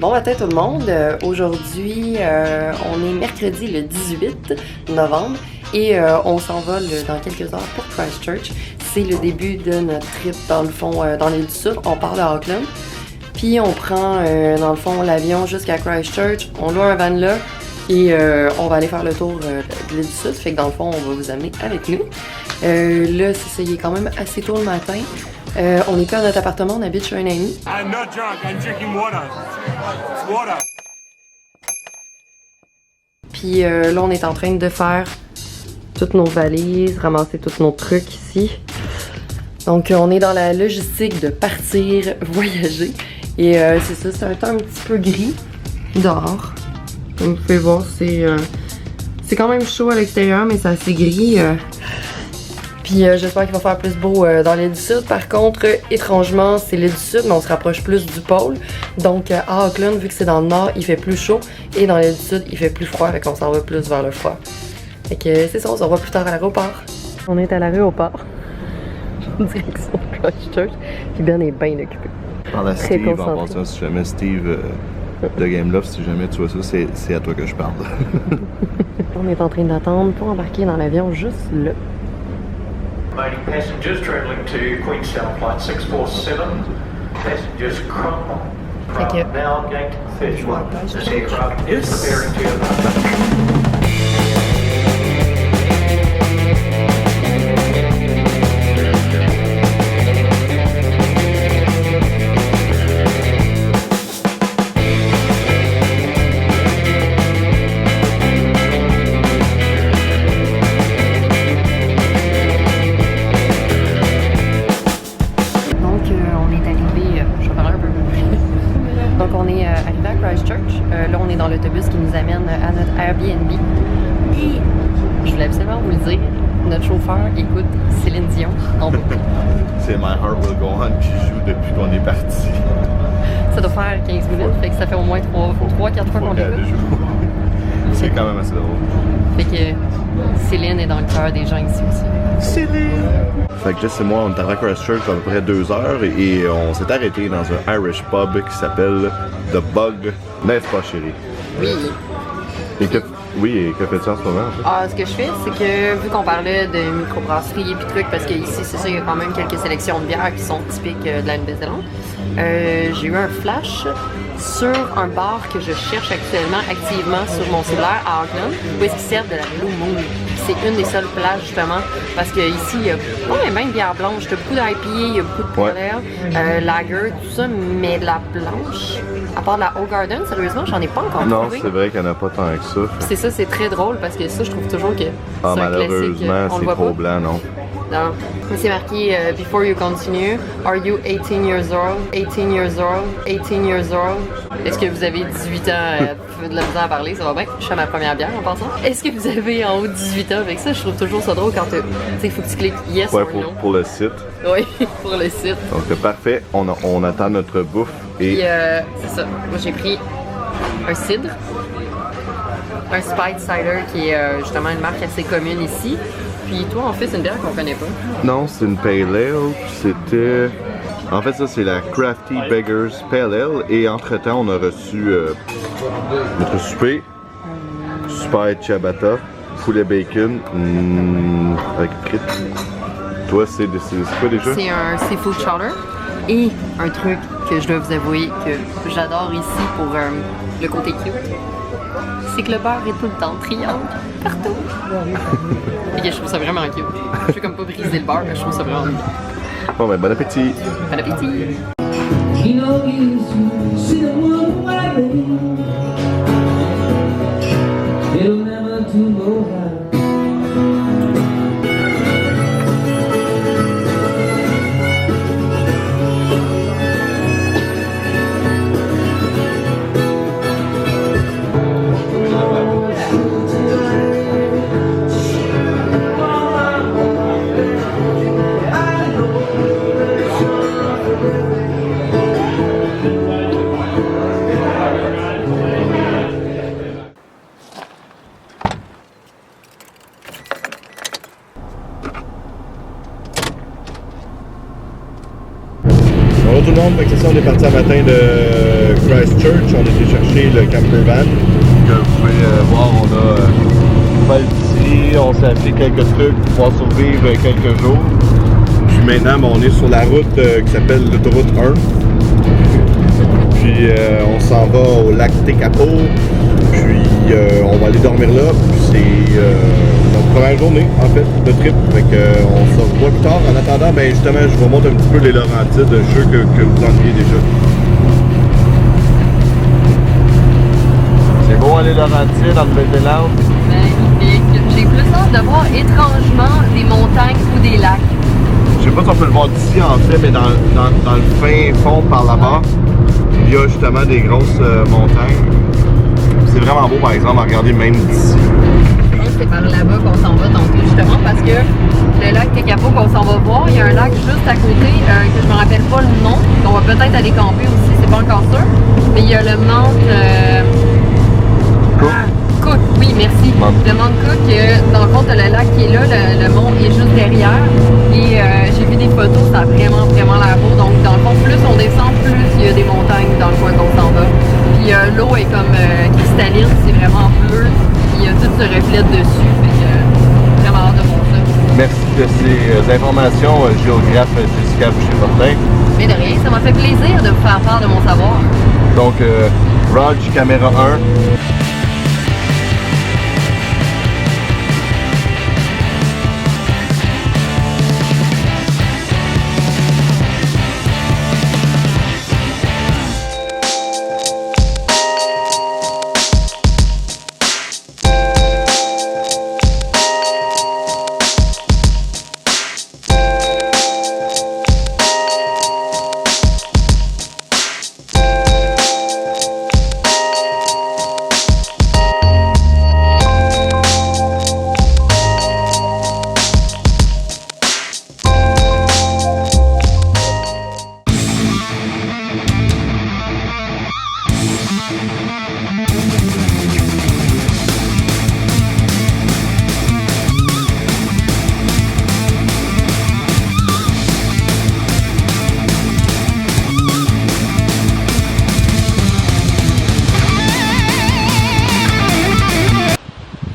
Bon matin tout le monde, aujourd'hui on est mercredi le 18 novembre et on s'envole dans quelques heures pour Christchurch. C'est le début de notre trip dans le fond dans l'île du Sud, on part de Auckland. Puis on prend dans le fond l'avion jusqu'à Christchurch, on loue un van là et on va aller faire le tour de l'île du Sud, fait que dans le fond on va vous amener avec nous. Là c'est ça, il est quand même assez tôt le matin. On n'est plus à notre appartement, on habite chez un ami. I'm not drunk, I'm drinking water. It's water. Puis là, on est en train de faire toutes nos valises, ramasser tous nos trucs ici. Donc, on est dans la logistique de partir voyager. Et c'est ça, c'est un temps un petit peu gris dehors. Comme vous pouvez voir, c'est quand même chaud à l'extérieur, mais c'est assez gris. Puis j'espère qu'il va faire plus beau dans l'île du Sud. Par contre, étrangement, c'est l'île du Sud, mais on se rapproche plus du pôle. Donc à Auckland, vu que c'est dans le nord, il fait plus chaud. Et dans l'île du Sud, il fait plus froid, fait qu'on s'en va plus vers le froid. Fait que c'est ça, on se revoit plus tard à l'aéroport. On est à l'aéroport. En direction de Christchurch. Puis Ben est bien occupé. Par la Steve, en passant, si jamais Steve de Game Love, si jamais tu vois ça, c'est à toi que je parle. On est en train d'attendre pour embarquer dans l'avion juste là. Remaining passengers travelling to Queenstown Flight 647. Passengers from now gate 31. This aircraft is preparing to embark. Là, on est dans l'autobus qui nous amène à notre Airbnb. Et je voulais absolument vous le dire, notre chauffeur écoute Céline Dion en boucle. C'est My Heart Will Go On qui joue depuis qu'on est parti. Ça doit faire 15 minutes, fait que ça fait au moins 3-4 fois qu'on l'écoute. C'est quand même assez drôle. Fait que Céline est dans le cœur des gens ici aussi. Céline! Fait que Jess et moi, on est à Christchurch à peu près 2 heures et on s'est arrêté dans un Irish pub qui s'appelle The Bug. N'est-ce pas, chérie? Oui. Et que fais-tu en ce moment? En fait? Ah, ce que je fais, c'est que vu qu'on parlait de microbrasserie et puis trucs, parce qu'ici, c'est ça, il y a quand même quelques sélections de bières qui sont typiques de la Nouvelle-Zélande. J'ai eu un flash sur un bar que je cherche actuellement activement sur mon cellulaire à Auckland, où est-ce qu'ils servent de la Blue Moon. C'est une des seules plages justement, parce que ici il y a même de bière blanche, il y a beaucoup d'IPA, il y a beaucoup de pale ale, lager, tout ça, mais de la blanche, à part de la Hoegaarden, sérieusement, j'en ai pas encore trouvé. Non, c'est vrai qu'il n'y en a pas tant que ça. C'est ça, c'est très drôle parce que ça, je trouve toujours que c'est un classique. Malheureusement, c'est trop blanc, non? Non. C'est marqué Before you continue, are you 18 years old? 18 years old? 18 years old? Est-ce que vous avez 18 ans de la misère à parler? Ça va bien? Je suis à ma première bière en passant. Est-ce que vous avez en haut de 18 ans? Avec ça, je trouve toujours ça drôle quand tu sais, il faut que tu cliques yes ou no. Pour le site. Oui, pour le site. Donc parfait, on attend notre bouffe et. Puis c'est ça. Moi j'ai pris un cidre. Un Spiced Cider qui est justement une marque assez commune ici. Puis toi, en fait, c'est une bière qu'on connaît pas. Non, c'est une Pale Ale. C'était... En fait, ça, c'est la Crafty Beggars Pale Ale. Et entre-temps, on a reçu notre souper. Super ciabatta, poulet bacon, avec frites. Toi, c'est quoi déjà? C'est un seafood chowder. Et un truc que je dois vous avouer que j'adore ici pour le côté cute, c'est que le beurre est tout le temps triangle partout. Et je trouve ça vraiment cute. Je veux comme pas briser le beurre, mais je trouve ça vraiment cute. Bon ben, bon appétit! Bon appétit! Fait que c'est ça, on est parti un matin de Christchurch, on était chercher le camper van. Comme vous pouvez voir, on a fait l'épicerie, on s'est acheté quelques trucs pour pouvoir survivre quelques jours. Puis maintenant, ben, on est sur la route qui s'appelle l'autoroute 1. Puis on s'en va au lac Tekapo. Puis on va aller dormir là. Puis c'est notre première journée en fait de trip. Fait que on se revoit plus tard. En attendant, ben justement, je vous remonte un petit peu les Laurentides. Je suis sûr que vous ennuyez déjà. C'est beau aller Laurentides en Nouvelle-Zélande. Magnifique. J'ai plus hâte de voir étrangement des montagnes ou des lacs. Je sais pas si on peut le voir d'ici en fait, mais dans le fin fond par là-bas, il y a justement des grosses montagnes. C'est vraiment beau par exemple à regarder même d'ici. Je pense que c'est par là-bas qu'on s'en va tantôt justement parce que le lac Tekapo qu'on s'en va voir, il y a un lac juste à côté que je me rappelle pas le nom, qu'on va peut-être aller camper aussi, c'est pas encore sûr. Mais il y a le Mount Cook, oui merci. Le Mount Cook, dans le fond t'as le lac qui est là, le mont est juste derrière. Et j'ai vu des photos, ça a vraiment l'air beau. Donc dans le fond, plus on descend, plus il y a des montagnes dans le coin qu'on s'en va. Puis l'eau est comme cristalline, c'est vraiment bleu. Il y a tout se reflète dessus. Fait que vraiment hâte de voir ça. Merci de ces informations, géographe Jessica Boucher-Fortin. Mais de rien, ça m'a fait plaisir de vous faire part de mon savoir. Donc, Rog, caméra 1.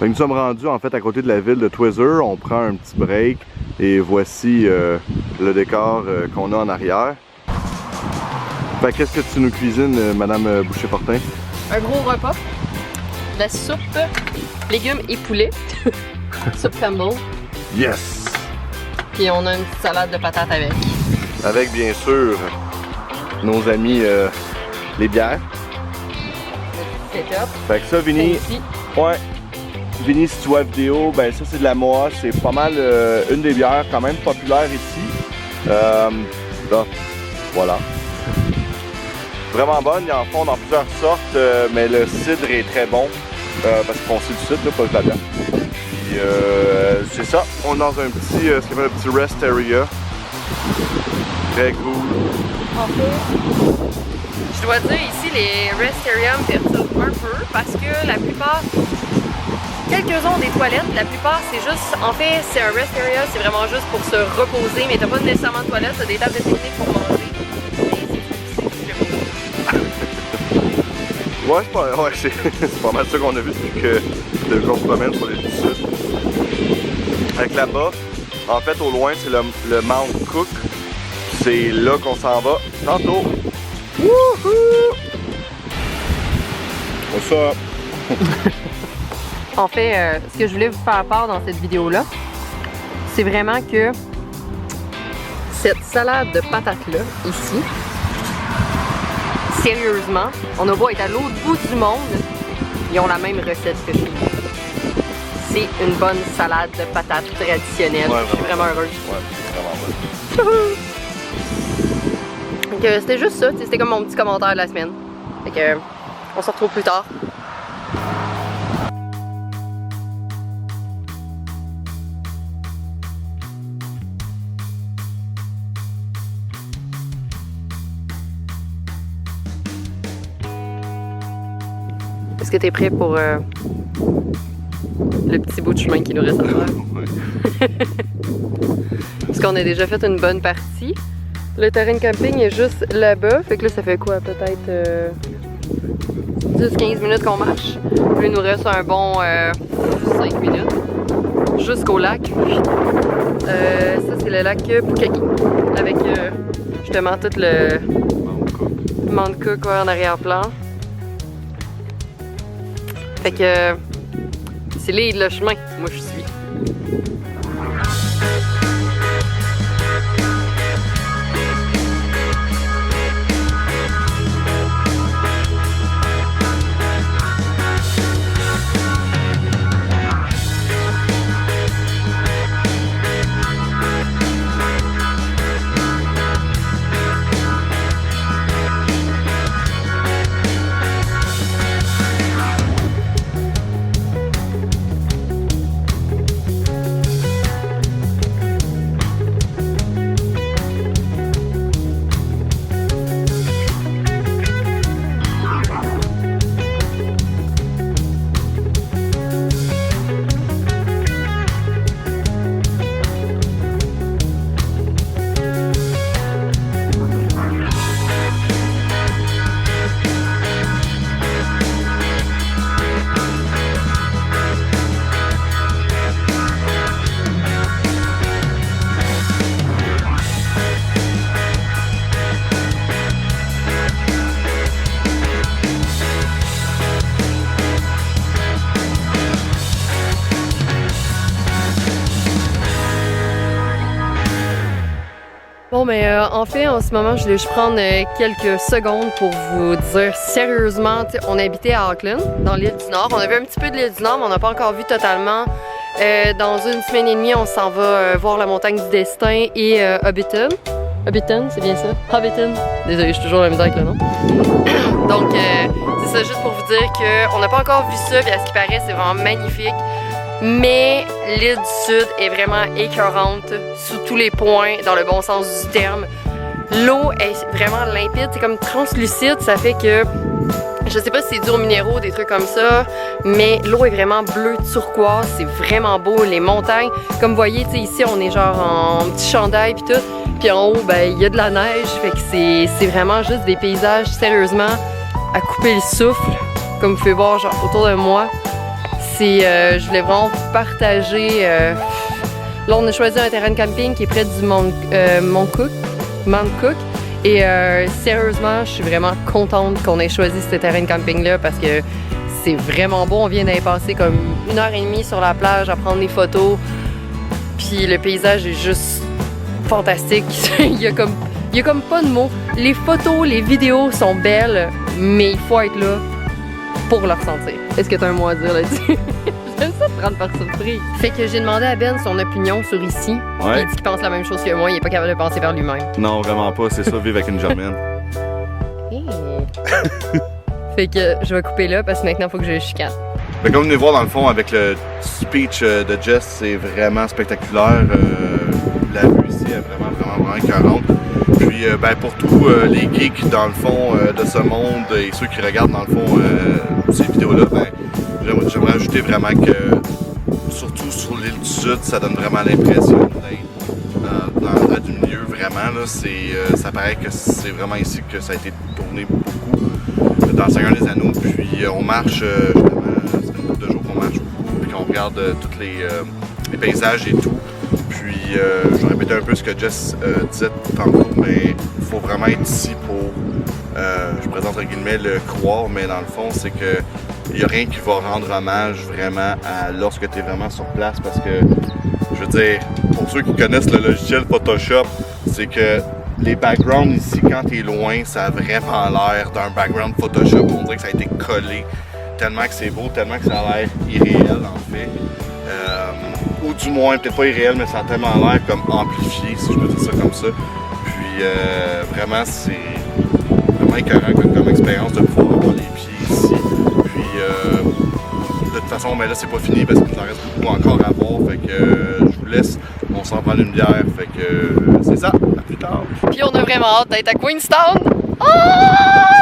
Nous sommes rendus en fait à côté de la ville de Twizel. On prend un petit break et voici le décor qu'on a en arrière. Fait qu'est-ce que tu nous cuisines, Madame Boucher-Fortin? Un gros repas, de la soupe, légumes et poulet, soupe Campbell. Yes! Puis on a une petite salade de patates avec. Avec bien sûr nos amis les bières. Le petit setup. Fait que ça, Vinny, ouais. Vinny, si tu vois la vidéo, ben ça c'est de la Moa, c'est pas mal une des bières quand même populaires ici. Là, voilà. Vraiment bonne, il en font dans plusieurs sortes, mais le cidre est très bon, parce qu'on sait du cidre, là, pas de la bière. Puis c'est ça, on est dans un petit, ce qu'on appelle un petit rest area. Très cool. En fait, je dois dire ici, les rest areas me perturbent un peu, parce que la plupart... Quelques-uns ont des toilettes, la plupart c'est juste, en fait c'est un rest area, c'est vraiment juste pour se reposer, mais t'as pas nécessairement de toilettes, t'as des tables de pique-nique pour manger. Ouais, c'est pas mal ça qu'on a vu depuis que qu'on se promène sur les sud. Avec là-bas, en fait au loin c'est le Mount Cook, c'est là qu'on s'en va tantôt. Wouhou! Ça. En fait, ce que je voulais vous faire part dans cette vidéo-là, c'est vraiment que cette salade de patates-là, ici, sérieusement, on a beau être à l'autre bout du monde, ils ont la même recette que chez nous. C'est une bonne salade de patates traditionnelle. Ouais, je suis vraiment heureuse. Ouais, vraiment bonne. Donc c'était juste ça, c'était comme mon petit commentaire de la semaine. Fait que, on se retrouve plus tard. Est-ce que tu es prêt pour le petit bout de chemin qui nous reste à faire? Parce qu'on a déjà fait une bonne partie. Le terrain de camping est juste là-bas. Fait que là, ça fait quoi? Peut-être 10-15 minutes qu'on marche. Puis il nous reste un bon 5 minutes jusqu'au lac. Ça, c'est le lac Pukaki. Avec justement tout le Mount Cook en arrière-plan. Fait que c'est le chemin. Moi, je suis. Bon, mais en fait, en ce moment, je voulais juste prendre quelques secondes pour vous dire sérieusement, on habitait à Auckland, dans l'île du Nord. On a vu un petit peu de l'île du Nord, mais on n'a pas encore vu totalement. Dans une semaine et demie, on s'en va voir la montagne du destin et Hobbiton. Hobbiton, c'est bien ça? Hobbiton. Désolée, je suis toujours la misère avec le nom. Donc, c'est ça, juste pour vous dire qu'on n'a pas encore vu ça, puis à ce qui paraît, c'est vraiment magnifique. Mais l'île du Sud est vraiment écœurante sous tous les points, dans le bon sens du terme. L'eau est vraiment limpide, c'est comme translucide, ça fait que, je sais pas si c'est dû aux minéraux, des trucs comme ça, mais l'eau est vraiment bleue turquoise, c'est vraiment beau, les montagnes. Comme vous voyez, ici on est genre en petit chandail puis tout, puis en haut, ben il y a de la neige, fait que c'est vraiment juste des paysages sérieusement à couper le souffle, comme vous pouvez voir genre autour de moi. Je voulais vraiment partager. Là, on a choisi un terrain de camping qui est près du Mount Cook. Et sérieusement, je suis vraiment contente qu'on ait choisi ce terrain de camping-là parce que c'est vraiment beau. On vient d'aller passer comme 1h30 sur la plage à prendre des photos. Puis le paysage est juste fantastique. il y a comme pas de mots. Les photos, les vidéos sont belles, mais il faut être là pour le ressentir. Est-ce que tu as un mot à dire là-dessus? J'aime ça te prendre par surprise. Fait que j'ai demandé à Ben son opinion sur ici. Ouais. Il dit qu'il pense la même chose que moi, il est pas capable de penser par lui-même. Non, vraiment pas, c'est ça, vivre avec une Germaine. Hey. Fait que je vais couper là parce que maintenant il faut que je le chicane. Comme vous venez voir dans le fond avec le speech de Jess, c'est vraiment spectaculaire. La vue ici est vraiment écœurante. Puis ben, pour tous les geeks dans le fond de ce monde et ceux qui regardent dans le fond ces vidéos-là, ben, j'aimerais ajouter vraiment que surtout sur l'île du Sud, ça donne vraiment l'impression d'être dans l'endroit du milieu. Vraiment, là, ça paraît que c'est vraiment ici que ça a été tourné beaucoup dans Seigneur des Anneaux. Puis on marche justement, c'est une couple de jours qu'on marche beaucoup, puis qu'on regarde tous les paysages et tout. Puis je vais répéter un peu ce que Jess disait tantôt, mais il faut vraiment être ici pour, je présente entre guillemets, le croire, mais dans le fond, c'est que il n'y a rien qui va rendre hommage vraiment à lorsque tu es vraiment sur place parce que, je veux dire, pour ceux qui connaissent le logiciel Photoshop, c'est que les backgrounds ici, quand tu es loin, ça a vraiment l'air d'un background Photoshop. On dirait que ça a été collé tellement que c'est beau, tellement que ça a l'air irréel en fait. Ou du moins, peut-être pas irréel, mais ça a tellement l'air comme amplifié, si je peux dire ça comme ça. Puis vraiment, c'est vraiment écœurant comme expérience de pouvoir avoir les pieds ici. Puis de toute façon, mais là, c'est pas fini parce qu'il nous en reste beaucoup encore à voir. Fait que je vous laisse, on s'en prend une bière. Fait que c'est ça, à plus tard. Puis on a vraiment hâte d'être à Queenstown. Oh!